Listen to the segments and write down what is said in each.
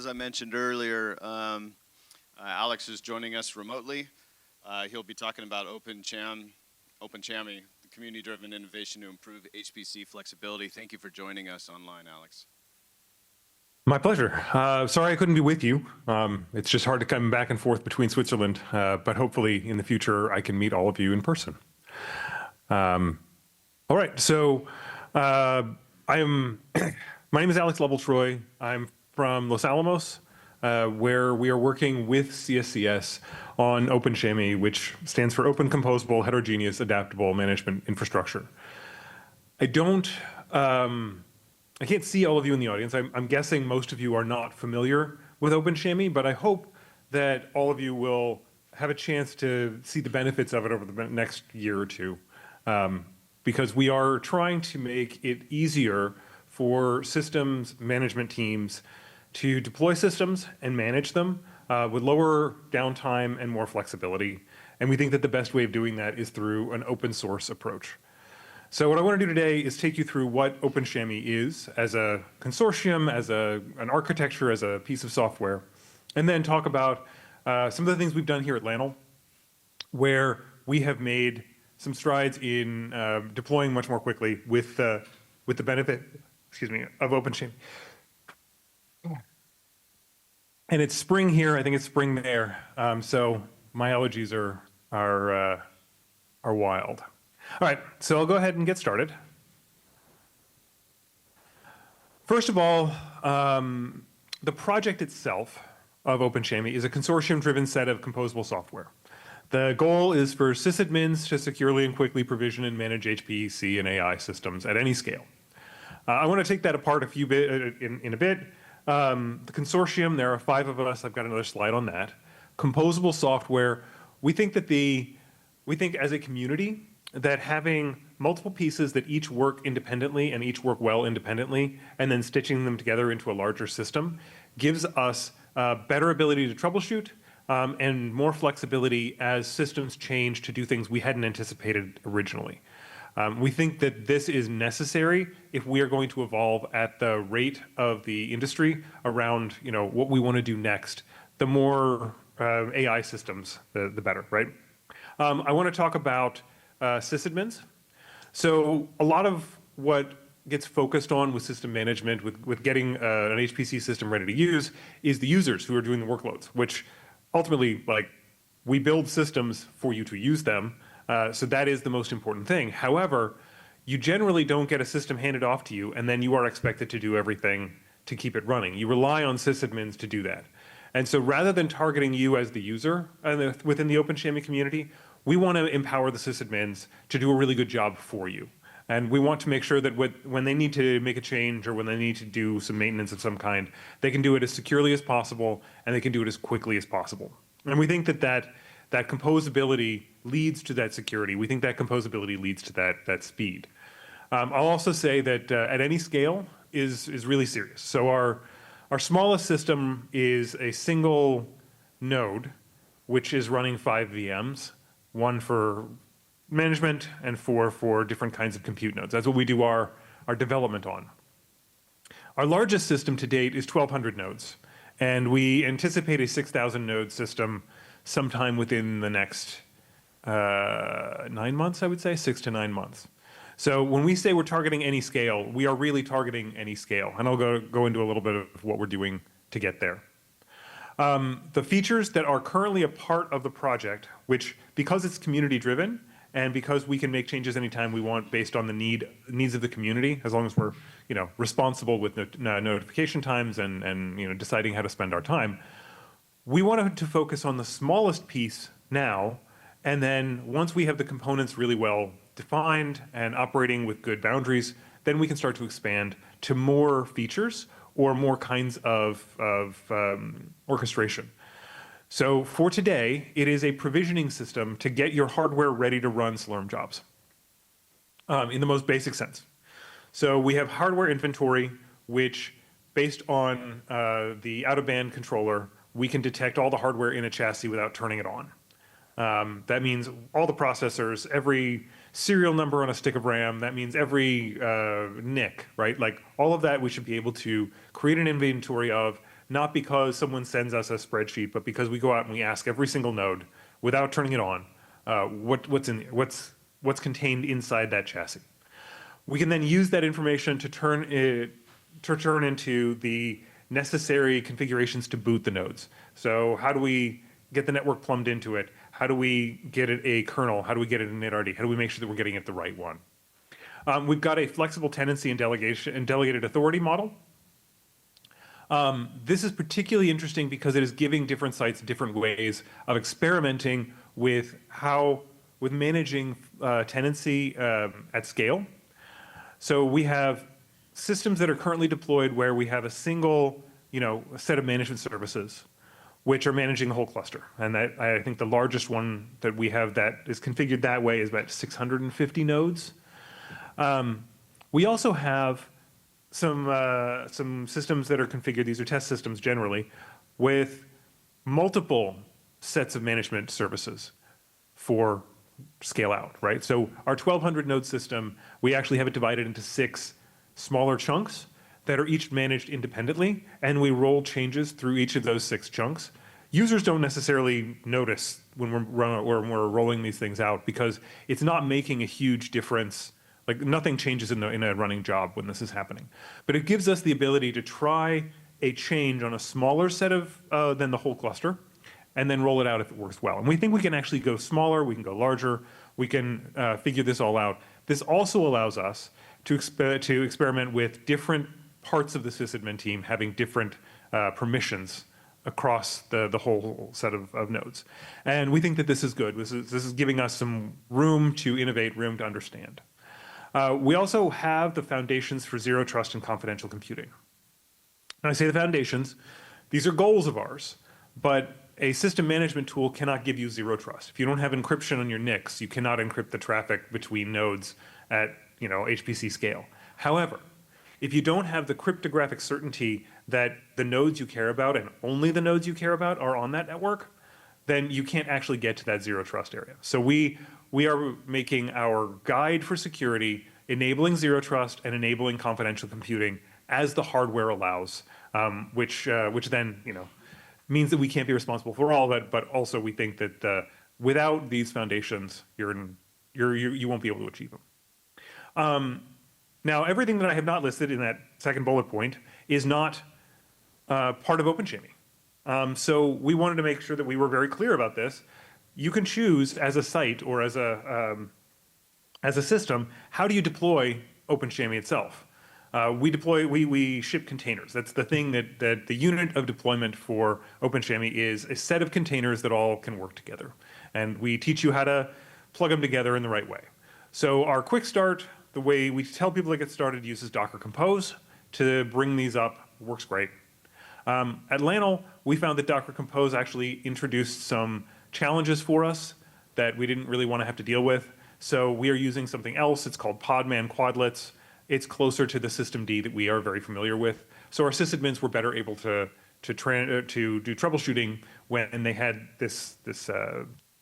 as I mentioned earlier, Alex is joining us remotely. He'll be talking about OpenCHAMI, the community-driven innovation to improve HPC flexibility. Thank you for joining us online, Alex. My pleasure. Sorry I couldn't be with you. It's just hard to come back and forth between Switzerland, but hopefully in the future I can meet all of you in person. All right, so my name is Alex Lovell-Troy. I'm from Los Alamos, where we are working with CSCS on OpenCHAMI, which stands for Open Composable Heterogeneous Adaptable Management Infrastructure. I can't see all of you in the audience. I'm guessing most of you are not familiar with OpenCHAMI, but I hope that all of you will have a chance to see the benefits of it over the next year or two, because we are trying to make it easier for systems management teams to deploy systems and manage them with lower downtime and more flexibility. And we think that the best way of doing that is through an open source approach. So what I want to do today is take you through what OpenCHAMI is as a consortium, as an architecture, as a piece of software, and then talk about some of the things we've done here at LANL, where we have made some strides in deploying much more quickly with the benefit, of OpenCHAMI. And it's spring here. I think it's spring there. So my allergies are wild. All right, so I'll go ahead and get started. First of all, the project itself of OpenCHAMI is a consortium-driven set of composable software. The goal is for sysadmins to securely and quickly provision and manage HPC and AI systems at any scale. I want to take that apart in a bit. The consortium, there are 5 of us. I've got another slide on that. Composable software, we think as a community, that having multiple pieces that each work independently and each work well independently, and then stitching them together into a larger system, gives us better ability to troubleshoot and more flexibility as systems change to do things we hadn't anticipated originally. We think that this is necessary if we are going to evolve at the rate of the industry around what we want to do next. The more AI systems, the better, right? I want to talk about sysadmins. So a lot of what gets focused on with system management, with getting an HPC system ready to use, is the users who are doing the workloads, which ultimately, we build systems for you to use them, so that is the most important thing. However, you generally don't get a system handed off to you and then you are expected to do everything to keep it running. You rely on sysadmins to do that. And so rather than targeting you as the user within the OpenCHAMI community, we want to empower the sysadmins to do a really good job for you. And we want to make sure that when they need to make a change or when they need to do some maintenance of some kind, they can do it as securely as possible and they can do it as quickly as possible. And we think that composability leads to that security. We think that composability leads to that speed. I'll also say that at any scale is really serious. So our smallest system is a single node, which is running 5 VMs. 1 for management and 4 for different kinds of compute nodes. That's what we do our development on. Our largest system to date is 1,200 nodes, and we anticipate a 6,000 node system sometime within the next 9 months, I would say, 6 to 9 months. So when we say we're targeting any scale, we are really targeting any scale, and I'll go into a little bit of what we're doing to get there. The features that are currently a part of the project, which, because it's community-driven and because we can make changes anytime we want based on the needs of the community, as long as we're responsible with notification times and deciding how to spend our time, we wanted to focus on the smallest piece now, and then once we have the components really well defined and operating with good boundaries, then we can start to expand to more features or more kinds of orchestration. So for today, it is a provisioning system to get your hardware ready to run Slurm jobs in the most basic sense. So we have hardware inventory, which based on the out-of-band controller, we can detect all the hardware in a chassis without turning it on. That means all the processors, every serial number on a stick of RAM, that means every NIC, right? Like all of that we should be able to create an inventory of not because someone sends us a spreadsheet, but because we go out and we ask every single node without turning it on, what's contained inside that chassis. We can then use that information to turn into the necessary configurations to boot the nodes. So how do we get the network plumbed into it? How do we get it a kernel? How do we get it an initRD? How do we make sure that we're getting it the right one? We've got a flexible tenancy and delegation and delegated authority model. This is particularly interesting because it is giving different sites different ways of experimenting with managing tenancy at scale. So we have systems that are currently deployed where we have a single, set of management services, which are managing the whole cluster. And I think the largest one that we have that is configured that way is about 650 nodes. We also have some systems that are configured, these are test systems generally, with multiple sets of management services for scale out, right? So our 1,200 node system, we actually have it divided into 6 smaller chunks that are each managed independently, and we roll changes through each of those 6 chunks. Users don't necessarily notice when we're rolling these things out because it's not making a huge difference. Like nothing changes in a running job when this is happening. But it gives us the ability to try a change on a smaller set of than the whole cluster, and then roll it out if it works well. And we think we can actually go smaller, we can go larger, we can figure this all out. This also allows us to experiment with different parts of the sysadmin team having different permissions across the whole set of nodes. And we think that this is good. This is giving us some room to innovate, room to understand. We also have the foundations for zero trust and confidential computing. When I say the foundations, these are goals of ours, but a system management tool cannot give you zero trust. If you don't have encryption on your NICs, you cannot encrypt the traffic between nodes at HPC scale. However, if you don't have the cryptographic certainty that the nodes you care about and only the nodes you care about are on that network, then you can't actually get to that zero trust area. So we are making our guide for security, enabling zero trust and enabling confidential computing as the hardware allows, which then means that we can't be responsible for all of it, but also we think that without these foundations, you won't be able to achieve them. Now, everything that I have not listed in that second bullet point is not part of OpenCHAMI. So we wanted to make sure that we were very clear about this. You can choose as a site or as a system, how do you deploy OpenCHAMI itself? We ship containers. That's the thing that the unit of deployment for OpenCHAMI is a set of containers that all can work together. And we teach you how to plug them together in the right way. So our quick start, the way we tell people to get started, uses Docker Compose to bring these up, works great. At LANL, we found that Docker Compose actually introduced some challenges for us that we didn't really want to have to deal with. So we are using something else. It's called Podman Quadlets. It's closer to the systemd that we are very familiar with. So our sysadmins were better able to do troubleshooting when they had this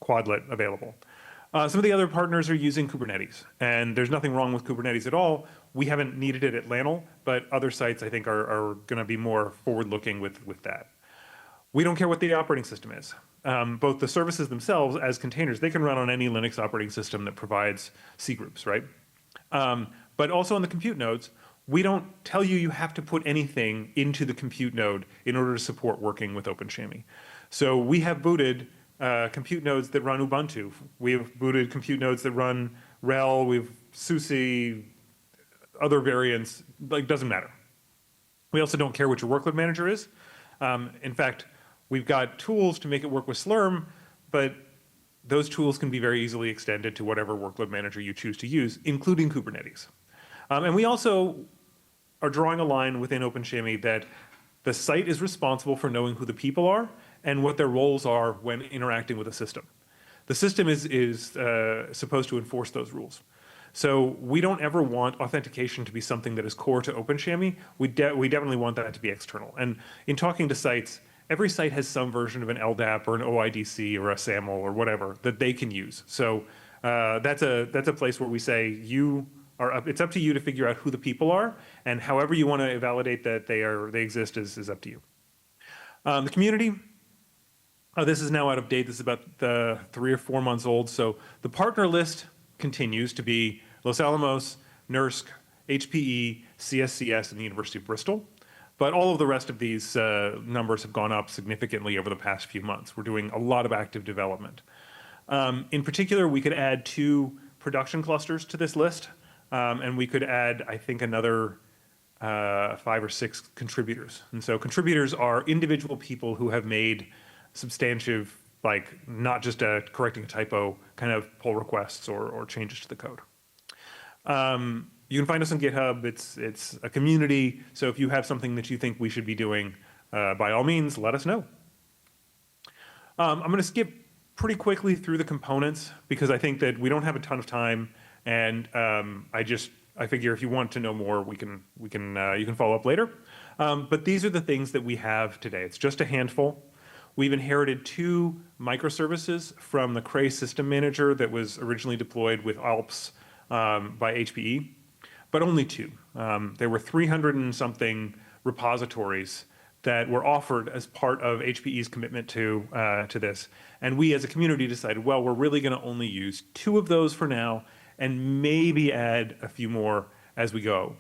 Quadlet available. Some of the other partners are using Kubernetes, and there's nothing wrong with Kubernetes at all. We haven't needed it at LANL, but other sites I think are going to be more forward-looking with that. We don't care what the operating system is. Both the services themselves as containers, they can run on any Linux operating system that provides cgroups, right? But also on the compute nodes, we don't tell you have to put anything into the compute node in order to support working with OpenCHAMI. So we have booted compute nodes that run Ubuntu. We have booted compute nodes that run RHEL, we've SUSE, other variants, doesn't matter. We also don't care what your workload manager is. In fact, we've got tools to make it work with Slurm, but those tools can be very easily extended to whatever workload manager you choose to use, including Kubernetes. And we also are drawing a line within OpenCHAMI that the site is responsible for knowing who the people are and what their roles are when interacting with a system. The system is supposed to enforce those rules. So we don't ever want authentication to be something that is core to OpenCHAMI. We definitely want that to be external. And in talking to sites, every site has some version of an LDAP or an OIDC or a SAML or whatever that they can use. So that's a place where we say it's up to you to figure out who the people are, and however you want to validate that they exist is up to you. The community, this is now out of date. This is about 3 or 4 months old. So the partner list continues to be Los Alamos, NERSC, HPE, CSCS, and the University of Bristol. But all of the rest of these numbers have gone up significantly over the past few months. We're doing a lot of active development. In particular, we could add 2 production clusters to this list, and we could add, I think, another 5 or 6 contributors. And so contributors are individual people who have made substantive, like not just correcting a typo, kind of pull requests or changes to the code. You can find us on GitHub. It's a community. So if you have something that you think we should be doing, by all means, let us know. I'm going to skip pretty quickly through the components because I think that we don't have a ton of time, and I figure if you want to know more, you can follow up later. But these are the things that we have today. It's just a handful. We've inherited 2 microservices from the Cray system manager that was originally deployed with Alps by HPE, but only 2. There were 300 and something repositories that were offered as part of HPE's commitment to this. And we as a community decided, well, we're really going to only use 2 of those for now and maybe add a few more as we go.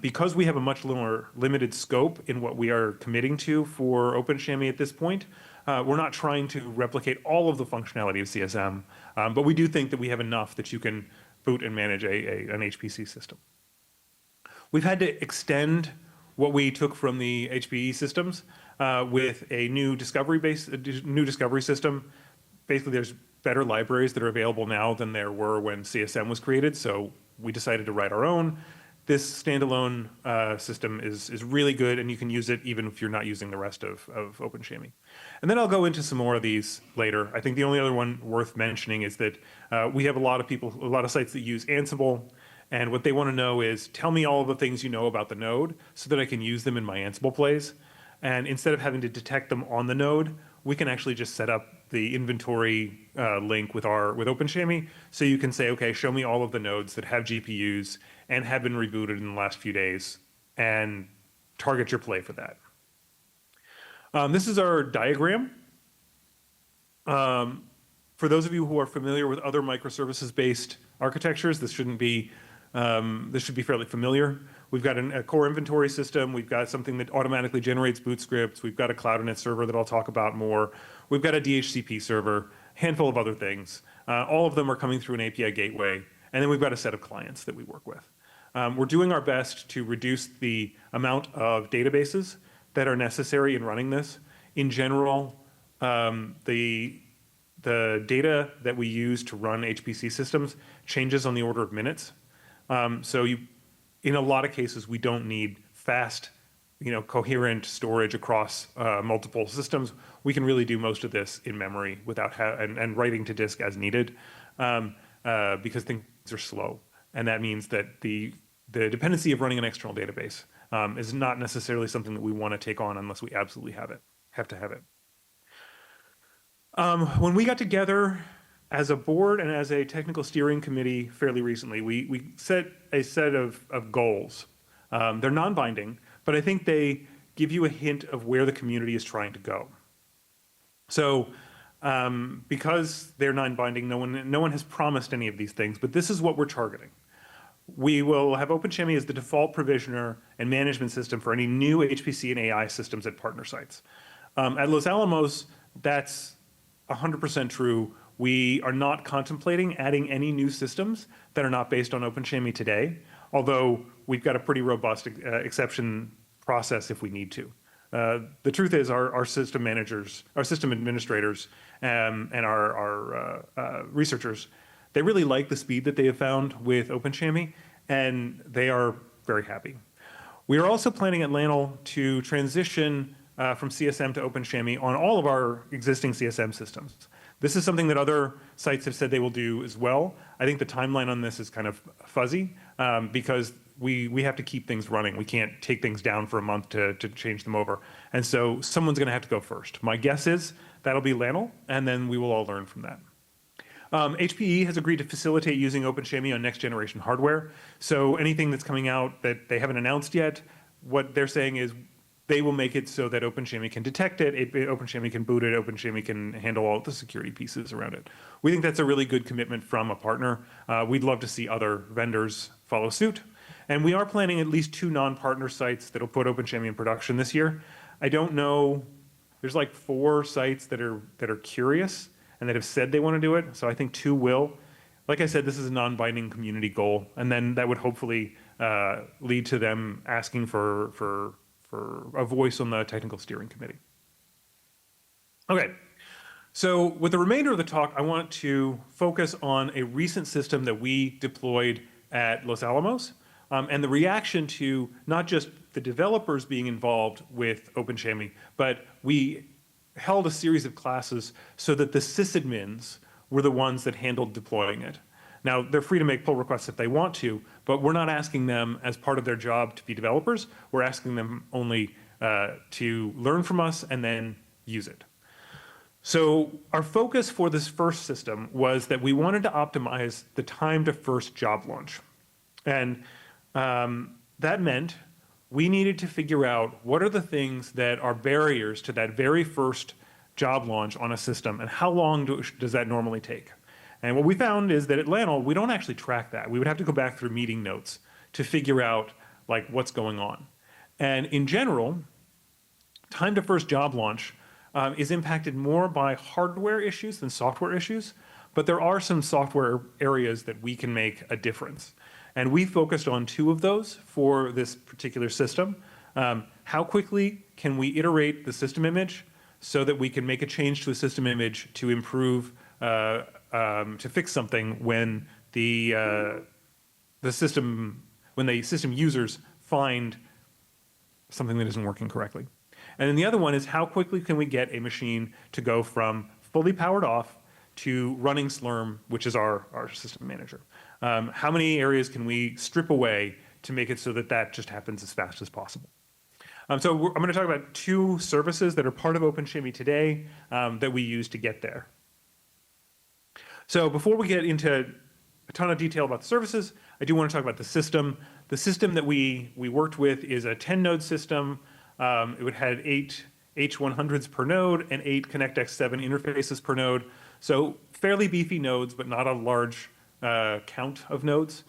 Because we have a much more limited scope in what we are committing to for OpenCHAMI at this point, we're not trying to replicate all of the functionality of CSM, but we do think that we have enough that you can boot and manage an HPC system. We've had to extend what we took from the HPE systems with a new discovery system. Basically, there's better libraries that are available now than there were when CSM was created, so we decided to write our own. This standalone system is really good, and you can use it even if you're not using the rest of OpenCHAMI. And then I'll go into some more of these later. I think the only other one worth mentioning is that we have a lot of sites that use Ansible, and what they want to know is, tell me all of the things you know about the node so that I can use them in my Ansible plays. And instead of having to detect them on the node, we can actually just set up the inventory link with OpenCHAMI. So you can say, okay, show me all of the nodes that have GPUs and have been rebooted in the last few days, and target your play for that. This is our diagram. For those of you who are familiar with other microservices-based architectures, this should be fairly familiar. We've got a core inventory system. We've got something that automatically generates boot scripts. We've got a Cloud.NET server that I'll talk about more. We've got a DHCP server, handful of other things. All of them are coming through an API gateway. And then we've got a set of clients that we work with. We're doing our best to reduce the amount of databases that are necessary in running this. In general, the data that we use to run HPC systems changes on the order of minutes. In a lot of cases, we don't need fast, coherent storage across multiple systems. We can really do most of this in memory without and writing to disk as needed because things are slow. And that means that the dependency of running an external database is not necessarily something that we want to take on unless we absolutely have to have it. When we got together as a board and as a technical steering committee fairly recently, we set a set of goals. They're non-binding, but I think they give you a hint of where the community is trying to go. So because they're non-binding, no one has promised any of these things, but this is what we're targeting. We will have OpenCHAMI as the default provisioner and management system for any new HPC and AI systems at partner sites. At Los Alamos, that's 100% true. We are not contemplating adding any new systems that are not based on OpenCHAMI today, although we've got a pretty robust exception process if we need to. The truth is our system managers, our system administrators, and our researchers, they really like the speed that they have found with OpenCHAMI, and they are very happy. We are also planning at LANL to transition from CSM to OpenCHAMI on all of our existing CSM systems. This is something that other sites have said they will do as well. I think the timeline on this is kind of fuzzy because we have to keep things running. We can't take things down for a month to change them over. And so someone's going to have to go first. My guess is that'll be LANL, and then we will all learn from that. HPE has agreed to facilitate using OpenCHAMI on next generation hardware. So anything that's coming out that they haven't announced yet, what they're saying is they will make it so that OpenCHAMI can detect it, OpenCHAMI can boot it, OpenCHAMI can handle all the security pieces around it. We think that's a really good commitment from a partner. We'd love to see other vendors follow suit. And we are planning at least 2 non-partner sites that'll put OpenCHAMI in production this year. I don't know, there's like 4 sites that are curious and that have said they want to do it, so I think 2 will. Like I said, this is a non-binding community goal, and then that would hopefully lead to them asking for a voice on the technical steering committee. Okay, so with the remainder of the talk, I want to focus on a recent system that we deployed at Los Alamos, and the reaction to not just the developers being involved with OpenCHAMI, but we held a series of classes so that the sysadmins were the ones that handled deploying it. Now, they're free to make pull requests if they want to, but we're not asking them as part of their job to be developers. We're asking them only to learn from us and then use it. So our focus for this first system was that we wanted to optimize the time to first job launch. And that meant we needed to figure out what are the things that are barriers to that very first job launch on a system, and how long does that normally take? And what we found is that at LANL, we don't actually track that. We would have to go back through meeting notes to figure out like what's going on. And in general, time to first job launch is impacted more by hardware issues than software issues, but there are some software areas that we can make a difference. And we focused on 2 of those for this particular system. How quickly can we iterate the system image so that we can make a change to a system image to improve, to fix something when the system users find something that isn't working correctly. And then the other one is how quickly can we get a machine to go from fully powered off to running Slurm, which is our system manager. How many areas can we strip away to make it so that that just happens as fast as possible? So I'm going to talk about 2 services that are part of OpenCHAMI today that we use to get there. So before we get into a ton of detail about the services, I do want to talk about the system. The system that we worked with is a 10-node system. It would have 8 H100s per node and 8 ConnectX-7 interfaces per node. So fairly beefy nodes, but not a large count of nodes.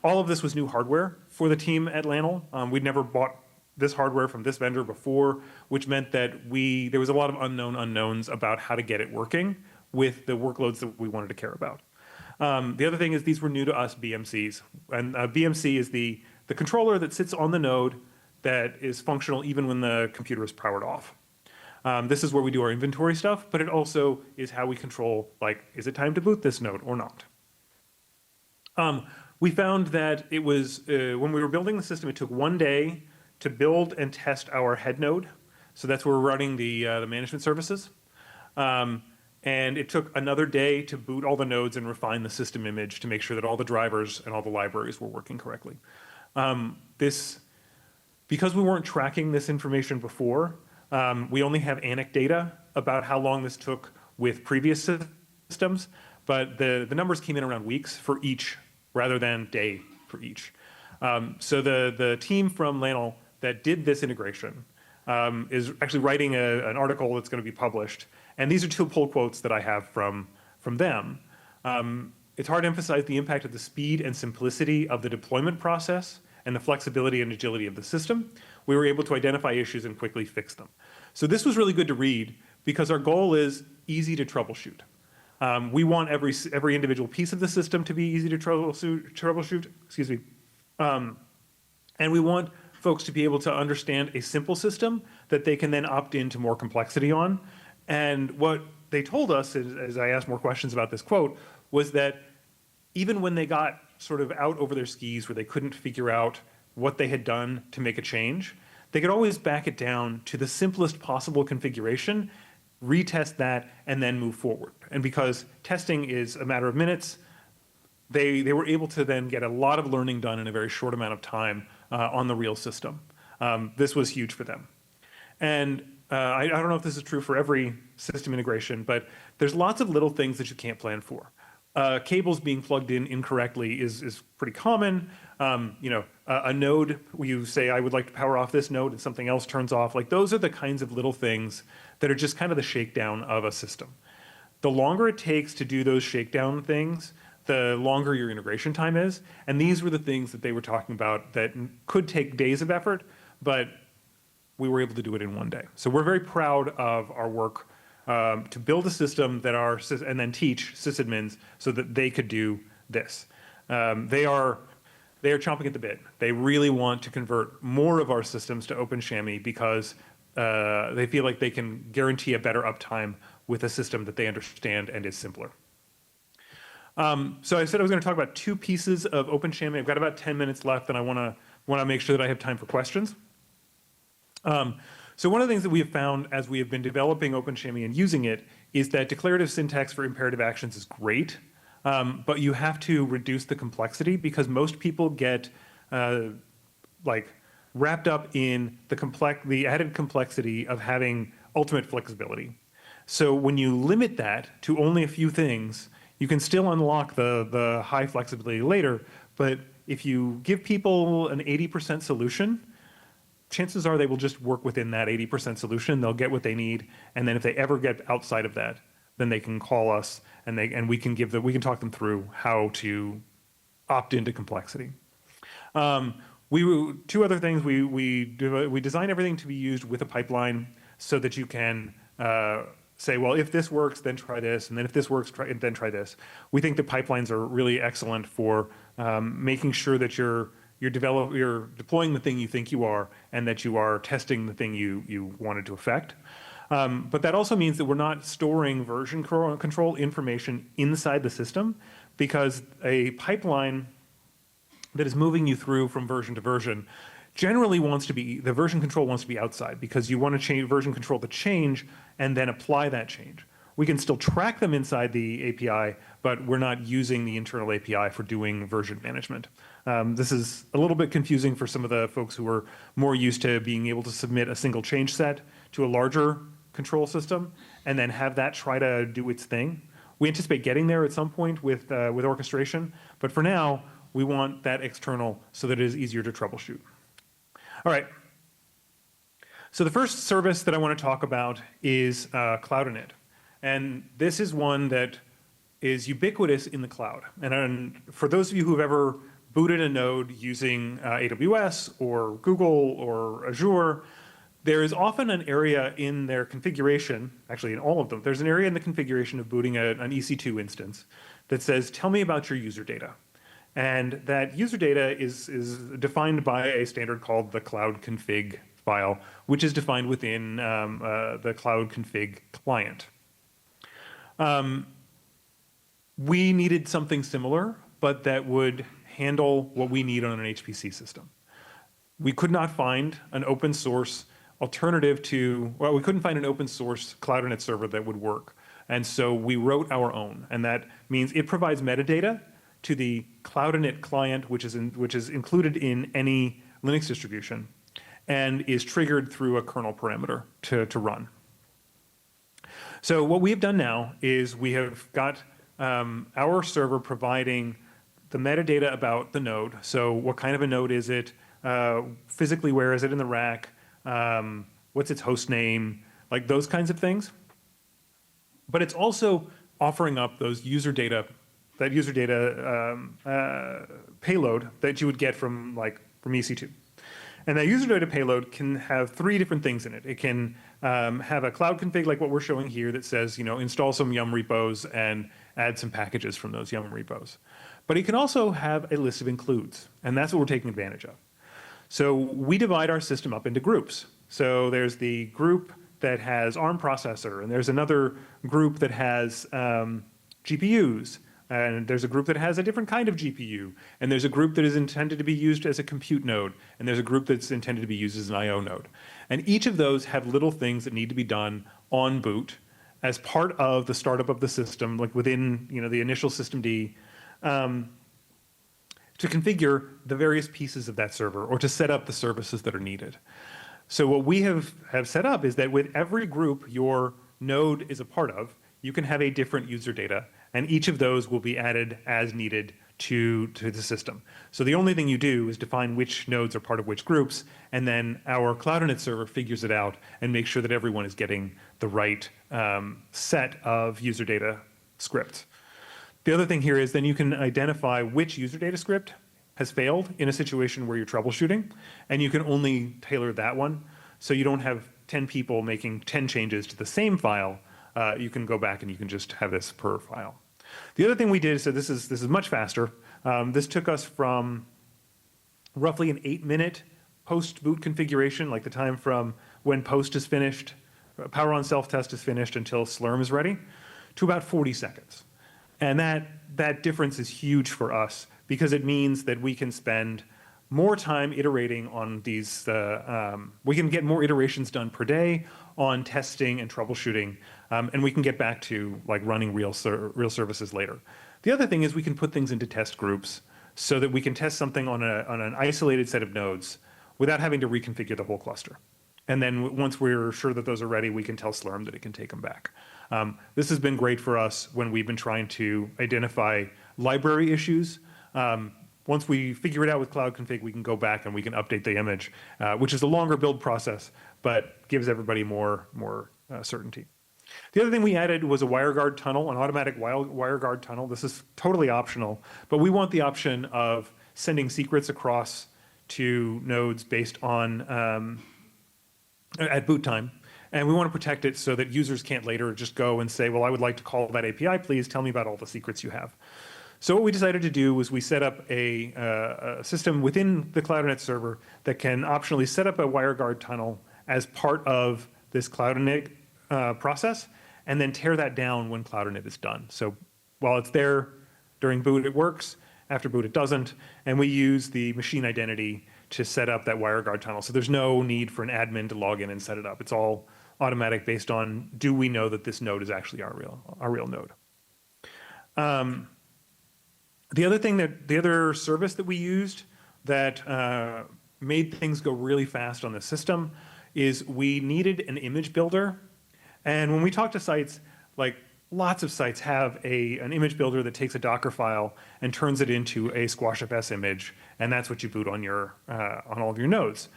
All of this was new hardware for the team at LANL. We'd never bought this hardware from this vendor before, which meant that there was a lot of unknowns about how to get it working with the workloads that we wanted to care about. The other thing is these were new to us BMCs. And BMC is the controller that sits on the node that is functional even when the computer is powered off. This is where we do our inventory stuff, but it also is how we control, like, is it time to boot this node or not? We found that it was, when we were building the system, it took 1 day to build and test our head node. So that's where we're running the management services. And it took another day to boot all the nodes and refine the system image to make sure that all the drivers and all the libraries were working correctly. Because we weren't tracking this information before, we only have anecdata about how long this took with previous systems, but the numbers came in around weeks for each rather than day for each. So the team from LANL that did this integration is actually writing an article that's going to be published. And these are 2 pull quotes that I have from them. It's hard to emphasize the impact of the speed and simplicity of the deployment process and the flexibility and agility of the system. We were able to identify issues and quickly fix them. So this was really good to read because our goal is easy to troubleshoot. We want every individual piece of the system to be easy to troubleshoot, excuse me. And we want folks to be able to understand a simple system that they can then opt into more complexity on. And what they told us, as I asked more questions about this quote, was that even when they got sort of out over their skis where they couldn't figure out what they had done to make a change, they could always back it down to the simplest possible configuration, retest that, and then move forward. And because testing is a matter of minutes, they were able to then get a lot of learning done in a very short amount of time on the real system. This was huge for them. And I don't know if this is true for every system integration, but there's lots of little things that you can't plan for. cables being plugged in incorrectly is pretty common. A node, you say, I would like to power off this node and something else turns off. Like those are the kinds of little things that are just kind of the shakedown of a system. The longer it takes to do those shakedown things, the longer your integration time is. And these were the things that they were talking about that could take days of effort, but we were able to do it in one day. So we're very proud of our work to build a system that and then teach sysadmins so that they could do this. They are chomping at the bit. They really want to convert more of our systems to OpenCHAMI because they feel like they can guarantee a better uptime with a system that they understand and is simpler. So I said I was going to talk about two pieces of OpenCHAMI. I've got about 10 minutes left, and I want to make sure that I have time for questions. So one of the things that we have found as we have been developing OpenCHAMI and using it is that declarative syntax for imperative actions is great, but you have to reduce the complexity because most people get wrapped up in the added complexity of having ultimate flexibility. So when you limit that to only a few things, you can still unlock the high flexibility later, but if you give people an 80% solution, chances are they will just work within that 80% solution. They'll get what they need, and then if they ever get outside of that, then they can call us, and we can talk them through how to opt into complexity. Two other things. We design everything to be used with a pipeline so that you can say, well, if this works, then try this, and then if this works, then try this. We think the pipelines are really excellent for making sure that you're deploying the thing you think you are, and that you are testing the thing you wanted to affect. But that also means that we're not storing version control information inside the system, because a pipeline that is moving you through from version to version generally the version control wants to be outside, because you want to change version control to change and then apply that change. We can still track them inside the API, but we're not using the internal API for doing version management. This is a little bit confusing for some of the folks who are more used to being able to submit a single change set to a larger control system and then have that try to do its thing. We anticipate getting there at some point with orchestration, but for now, we want that external so that it is easier to troubleshoot. All right. So the first service that I want to talk about is Cloud Init. And this is one that is ubiquitous in the cloud. And for those of you who've ever booted a node using AWS or Google or Azure, there is often an area in their configuration, actually in all of them, there's an area in the configuration of booting an EC2 instance that says, tell me about your user data. And that user data is defined by a standard called the cloud config file, which is defined within the cloud config client. We needed something similar, but that would handle what we need on an HPC system. We could not find an open source alternative we couldn't find an open source Cloud Init server that would work. And so we wrote our own, and that means it provides metadata to the Cloud Init client, which is included in any Linux distribution, and is triggered through a kernel parameter to run. So what we have done now is we have got our server providing the metadata about the node. So what kind of a node is it? Physically, where is it in the rack? What's its host name? Like those kinds of things. But it's also offering up those that user data payload that you would get from EC2. And that user data payload can have three different things in it. It can have a cloud config like what we're showing here that says, install some Yum repos and add some packages from those Yum repos. But it can also have a list of includes, and that's what we're taking advantage of. So we divide our system up into groups. So there's the group that has ARM processor, and there's another group that has GPUs, and there's a group that has a different kind of GPU, and there's a group that is intended to be used as a compute node, and there's a group that's intended to be used as an I/O node. And each of those have little things that need to be done on boot as part of the startup of the system, like within the initial systemd, to configure the various pieces of that server or to set up the services that are needed. So what we have set up is that with every group your node is a part of, you can have a different user data, and each of those will be added as needed to the system. So the only thing you do is define which nodes are part of which groups, and then our Cloud server figures it out and makes sure that everyone is getting the right set of user data scripts. The other thing here is then you can identify which user data script has failed in a situation where you're troubleshooting, and you can only tailor that one. So you don't have 10 people making 10 changes to the same file. You can go back and you can just have this per file. The other thing we did, so this is much faster. This took us from roughly an 8-minute post-boot configuration, like the time from when post is finished, power on self-test is finished until Slurm is ready, to about 40 seconds. And that difference is huge for us because it means that we can spend more time iterating on these, we can get more iterations done per day on testing and troubleshooting, and we can get back to like running real services later. The other thing is we can put things into test groups so that we can test something on an isolated set of nodes without having to reconfigure the whole cluster. And then once we're sure that those are ready, we can tell Slurm that it can take them back. This has been great for us when we've been trying to identify library issues. Once we figure it out with Cloud Config, we can go back and we can update the image, which is a longer build process, but gives everybody more certainty. The other thing we added was a WireGuard tunnel, an automatic WireGuard tunnel. This is totally optional, but we want the option of sending secrets across to nodes based on at boot time. And we want to protect it so that users can't later just go and say, well, I would like to call that API, please tell me about all the secrets you have. So what we decided to do was we set up a system within the Cloud server that can optionally set up a WireGuard tunnel as part of this Cloud process, and then tear that down when Cloud is done. So while it's there during boot, it works. After boot, it doesn't. And we use the machine identity to set up that WireGuard tunnel. So there's no need for an admin to log in and set it up. It's all automatic based on, do we know that this node is actually our real node? The other service that we used that made things go really fast on the system is we needed an image builder. And when we talk to sites, like lots of sites have an image builder that takes a Docker file and turns it into a SquashFS image, and that's what you boot on on all of your nodes.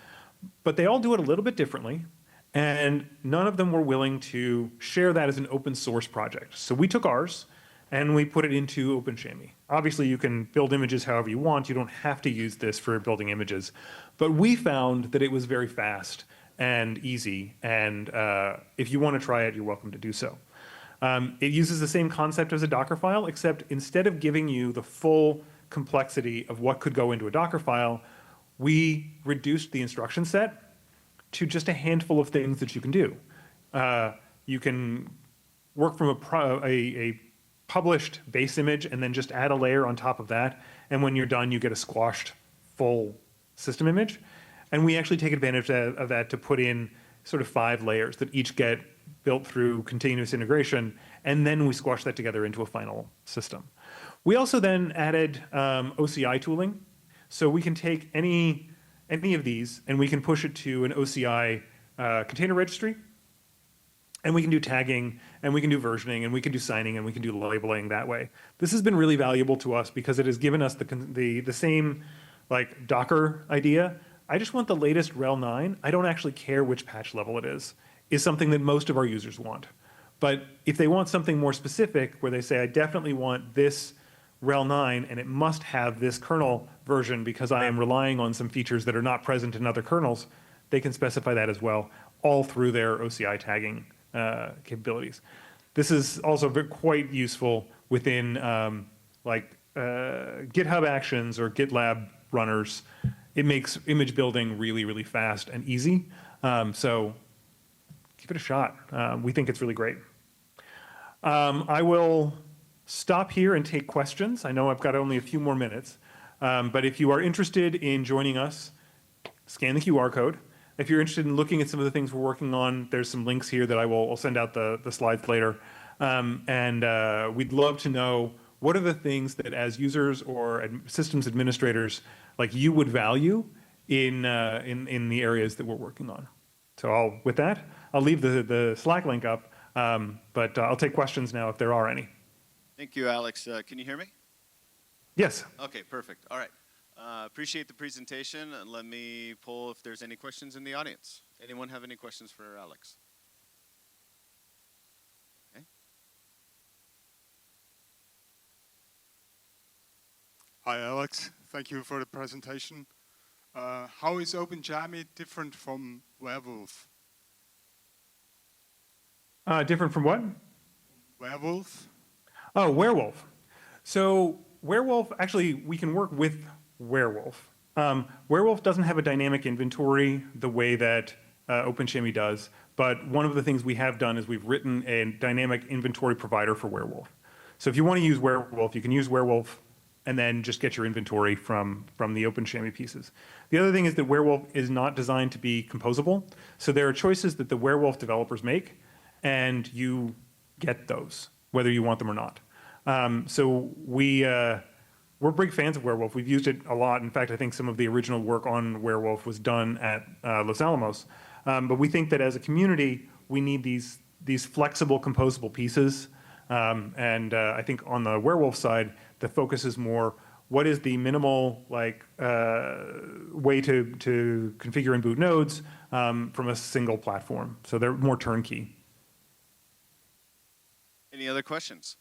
But they all do it a little bit differently, and none of them were willing to share that as an open source project. So we took ours and we put it into OpenCHAMI. Obviously, you can build images however you want. You don't have to use this for building images. But we found that it was very fast and easy, and if you want to try it, you're welcome to do so. It uses the same concept as a Docker file, except instead of giving you the full complexity of what could go into a Docker file, we reduced the instruction set to just a handful of things that you can do. You can work from a published base image and then just add a layer on top of that, and when you're done, you get a squashed full system image. And we actually take advantage of that to put in sort of 5 layers that each get built through continuous integration, and then we squash that together into a final system. We also then added OCI tooling. So we can take any of these and we can push it to an OCI container registry, and we can do tagging, and we can do versioning, and we can do signing, and we can do labeling that way. This has been really valuable to us because it has given us the same like Docker idea. I just want the latest RHEL 9. I don't actually care which patch level it is something that most of our users want. But if they want something more specific, where they say, I definitely want this RHEL 9, and it must have this kernel version because I am relying on some features that are not present in other kernels, they can specify that as well, all through their OCI tagging capabilities. This is also quite useful within GitHub Actions or GitLab runners. It makes image building really, really fast and easy. So give it a shot. We think it's really great. I will stop here and take questions. I know I've got only a few more minutes. But if you are interested in joining us, scan the QR code. If you're interested in looking at some of the things we're working on, there's some links here that I'll send out the slides later. We'd love to know what are the things that as users or systems administrators like you would value in the areas that we're working on. So with that, I'll leave the Slack link up. But I'll take questions now if there are any. Thank you, Alex. Can you hear me? Yes. Okay, perfect. All right. Appreciate the presentation. Let me poll if there's any questions in the audience. Anyone have any questions for Alex? Okay. Hi, Alex. Thank you for the presentation. How is OpenCHAMI different from Werewolf? Different from what? Werewolf? Oh, Werewolf. So Werewolf, actually, we can work with Werewolf. Werewolf doesn't have a dynamic inventory the way that OpenCHAMI does, but one of the things we have done is we've written a dynamic inventory provider for Werewolf. So if you want to use Werewolf, you can use Werewolf and then just get your inventory from the OpenCHAMI pieces. The other thing is that Werewolf is not designed to be composable, so there are choices that the Werewolf developers make, and you get those, whether you want them or not. So we're big fans of Werewolf. We've used it a lot. In fact, I think some of the original work on Werewolf was done at Los Alamos. But we think that as a community, we need these flexible, composable pieces. I think on the Werewolf side, the focus is more what is the minimal way to configure and boot nodes from a single platform. So they're more turnkey. Any other questions?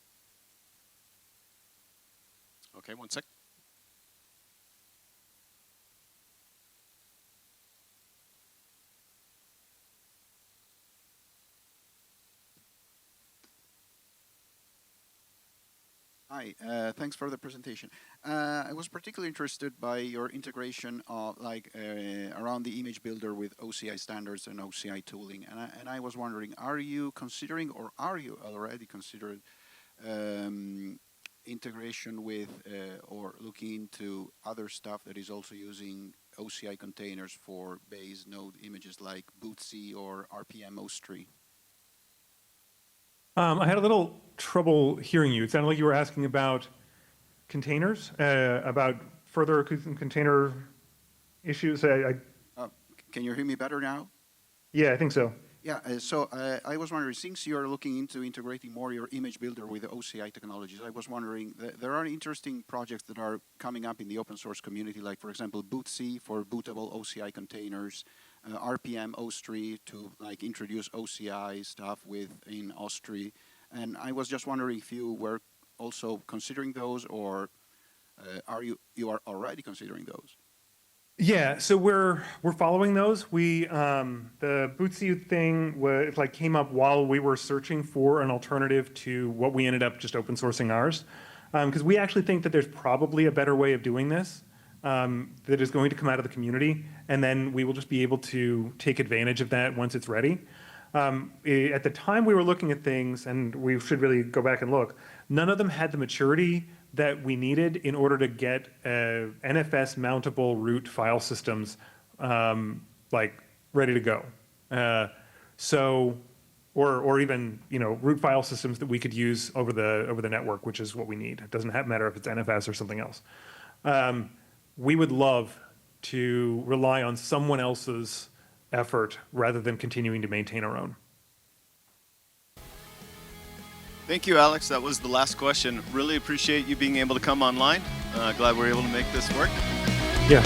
Okay, one sec. Hi, thanks for the presentation. I was particularly interested by your integration of around the image builder with OCI standards and OCI tooling. And I was wondering, are you considering or are you already considering integration with or looking into other stuff that is also using OCI containers for base node images like bootc or RPM OS3? I had a little trouble hearing you. It sounded like you were asking about containers, about further container issues. Can you hear me better now? Yeah, I think so. Yeah, so I was wondering, since you're looking into integrating more your image builder with the OCI technologies, I was wondering, there are interesting projects that are coming up in the open source community, like, for example, bootc for bootable OCI containers, RPM OS3 to introduce OCI stuff in OS3. And I was just wondering if you were also considering those, or you are already considering those? Yeah, so we're following those. We the bootc thing came up while we were searching for an alternative to what we ended up just open sourcing ours, because we actually think that there's probably a better way of doing this that is going to come out of the community, and then we will just be able to take advantage of that once it's ready. At the time we were looking at things, and we should really go back and look, none of them had the maturity that we needed in order to get NFS mountable root file systems ready to go. Or even root file systems that we could use over the network, which is what we need. It doesn't matter if it's NFS or something else. We would love to rely on someone else's effort rather than continuing to maintain our own. Thank you, Alex. That was the last question. Really appreciate you being able to come online. Glad we were able to make this work. Yeah.